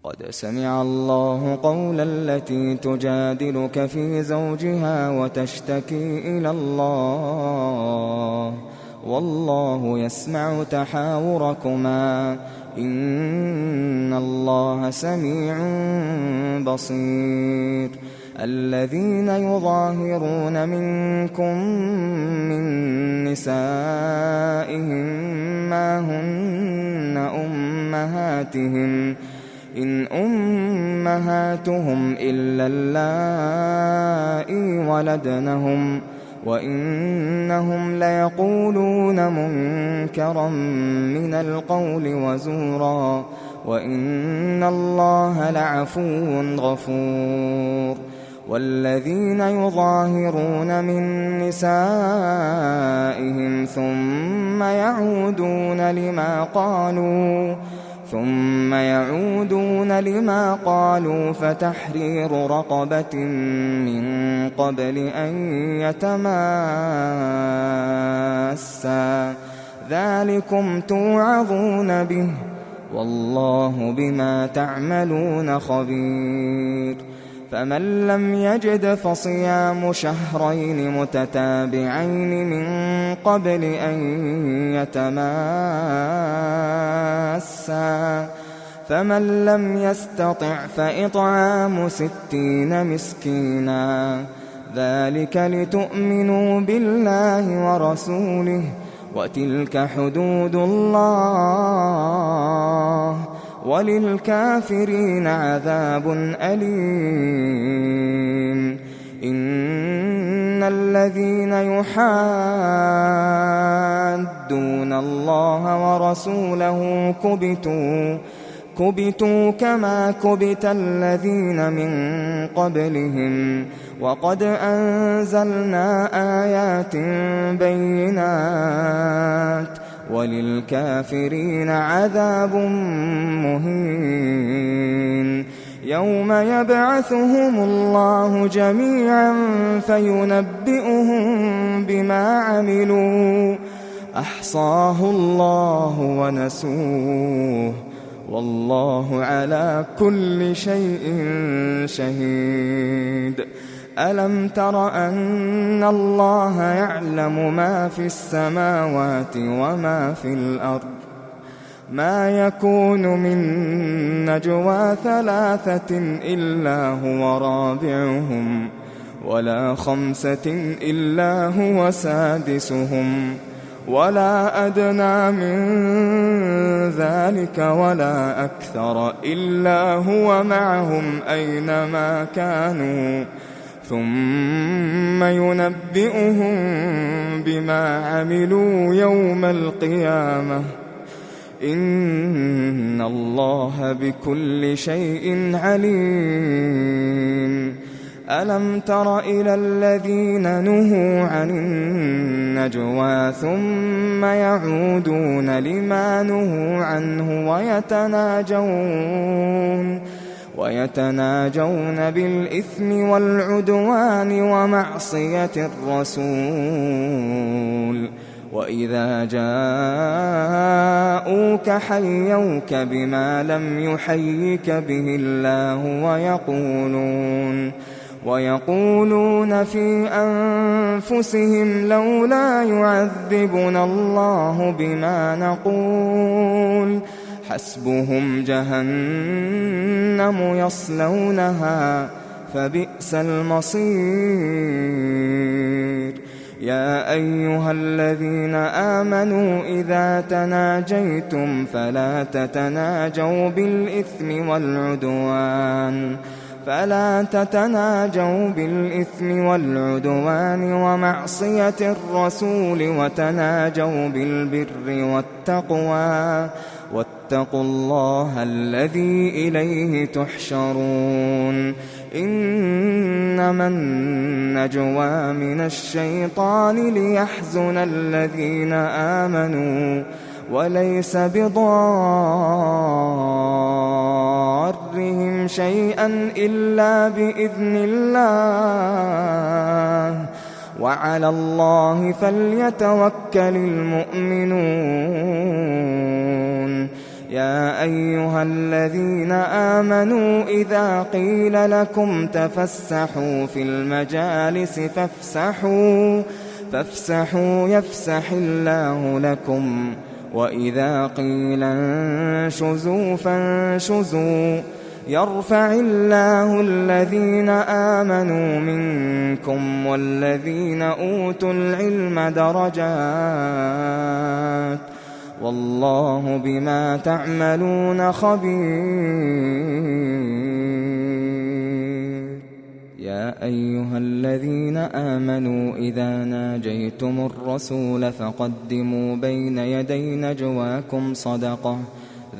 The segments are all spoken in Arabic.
قد سمع الله قول التي تجادلك في زوجها وتشتكي إلى الله والله يسمع تحاوركما إن الله سميع بصير. الذين يظاهرون منكم من نسائهم ما هن أمهاتهم إن أمهاتهم إلا اللائي ولدنهم وإنهم ليقولون منكرا من القول وزورا وإن الله لعفو غفور. والذين يظاهرون من نسائهم ثم يعودون لما قالوا فتحرير رقبة من قبل أن يتماسا ذلكم توعظون به والله بما تعملون خبير. فمن لم يجد فصيام شهرين متتابعين من قبل أن يتماسا فمن لم يستطع فإطعام 60 مسكينا ذلك لتؤمنوا بالله ورسوله وتلك حدود الله وللكافرين عذاب أليم. إن الذين يحادون الله ورسوله كبتوا كما كبت الذين من قبلهم وقد أنزلنا آيات بينات وللكافرين عذاب مهين. يوم يبعثهم الله جميعا فينبئهم بما عملوا أحصاه الله ونسوه والله على كل شيء شهيد. ألم تر أن الله يعلم ما في السماوات وما في الأرض ما يكون من نجوى 3 إلا هو رابعهم ولا 5 إلا هو سادسهم ولا أدنى من ذلك ولا أكثر إلا هو معهم أينما كانوا ثم ينبئهم بما عملوا يوم القيامة إن الله بكل شيء عليم. ألم تر إلى الذين نهوا عن النجوى ثم يعودون لما نهوا عنه ويتناجون بالإثم والعدوان ومعصية الرسول وإذا جاءوك حيوك بما لم يحيك به الله ويقولون في أنفسهم لولا يعذبنا الله بما نقول حسبهم جهنم يصلونها فبئس المصير. يا أيها الذين آمنوا إذا تناجيتم فلا تتناجوا بالإثم والعدوان ومعصية الرسول وتناجوا بالبر والتقوى واتقوا الله الذي إليه تحشرون. إنما النجوى من الشيطان ليحزن الذين آمنوا وليس بضارهم شيئا إلا بإذن الله وعلى الله فليتوكل المؤمنون. يا أيها الذين آمنوا إذا قيل لكم تفسحوا في المجالس فافسحوا يفسح الله لكم، وإذا قيل انشزوا فانشزوا يرفع الله الذين آمنوا منكم والذين أوتوا العلم درجات، والله بما تعملون خبير. يا أيها الذين آمنوا إذا ناجيتم الرسول فقدموا بين يدي نجواكم صدقة،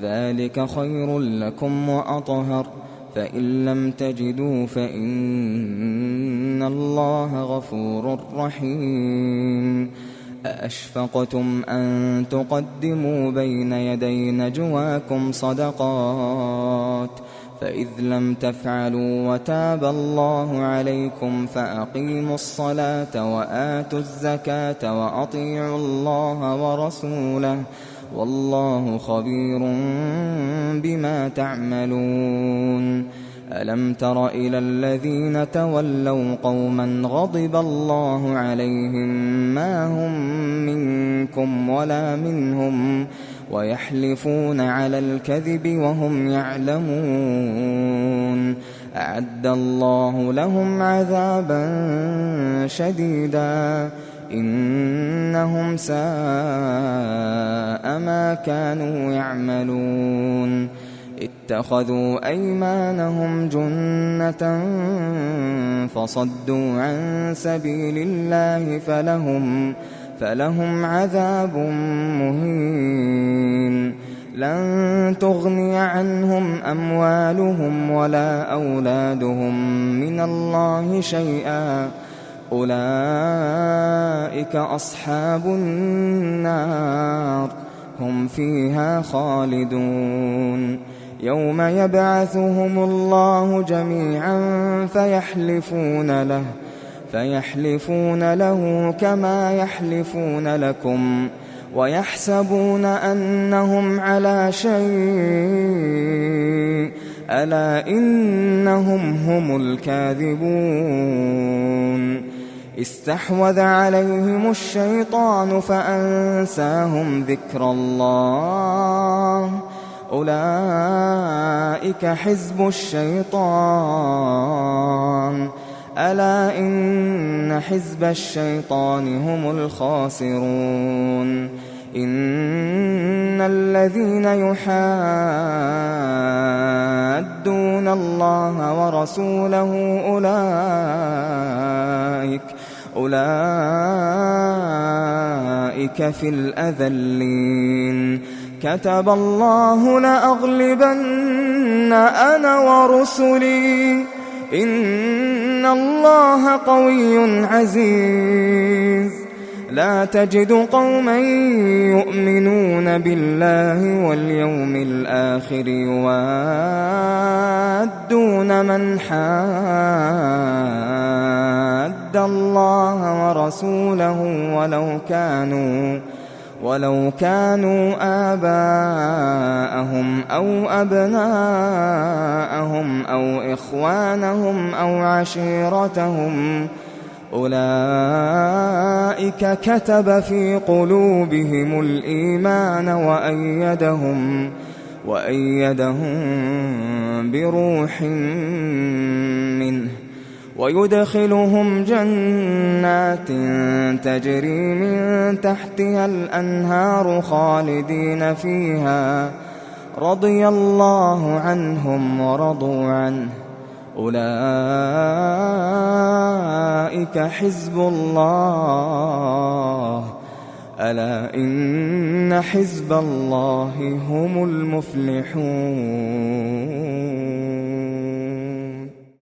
ذلك خير لكم وأطهر، فإن لم تجدوا فإن الله غفور رحيم. أأشفقتم أن تقدموا بين يدي نجواكم صدقات، فإذ لم تفعلوا وتاب الله عليكم فأقيموا الصلاة وآتوا الزكاة وأطيعوا الله ورسوله، والله خبير بما تعملون. ألم تر إلى الذين تولوا قوما غضب الله عليهم ما هم منكم ولا منهم ويحلفون على الكذب وهم يعلمون، أعد الله لهم عذابا شديدا إنهم ساء ما كانوا يعملون. اتخذوا أيمانهم جنة فصدوا عن سبيل الله فلهم عذاب مهين. لن تغني عنهم أموالهم ولا أولادهم من الله شيئا، أولئك أصحاب النار هم فيها خالدون. يوم يبعثهم الله جميعا فيحلفون له كما يحلفون لكم ويحسبون أنهم على شيء، ألا إنهم هم الكاذبون. استحوذ عليهم الشيطان فأنساهم ذكر الله، أولئك حزب الشيطان، ألا إن حزب الشيطان هم الخاسرون. إن الذين يحادون الله ورسوله أولئك في الأذلين. كتب الله لأغلبن أنا ورسلي إن الله قوي عزيز. لا تجد قوما يؤمنون بالله واليوم الآخر يوادون من حاد الله ورسوله ولو كانوا آباءهم أو أبناءهم أو إخوانهم أو عشيرتهم، أولئك كتب في قلوبهم الإيمان وأيدهم بروح منه، ويدخلهم جنات تجري من تحتها الأنهار خالدين فيها، رضي الله عنهم ورضوا عنه، أولئك حزب الله، ألا إن حزب الله هم المفلحون.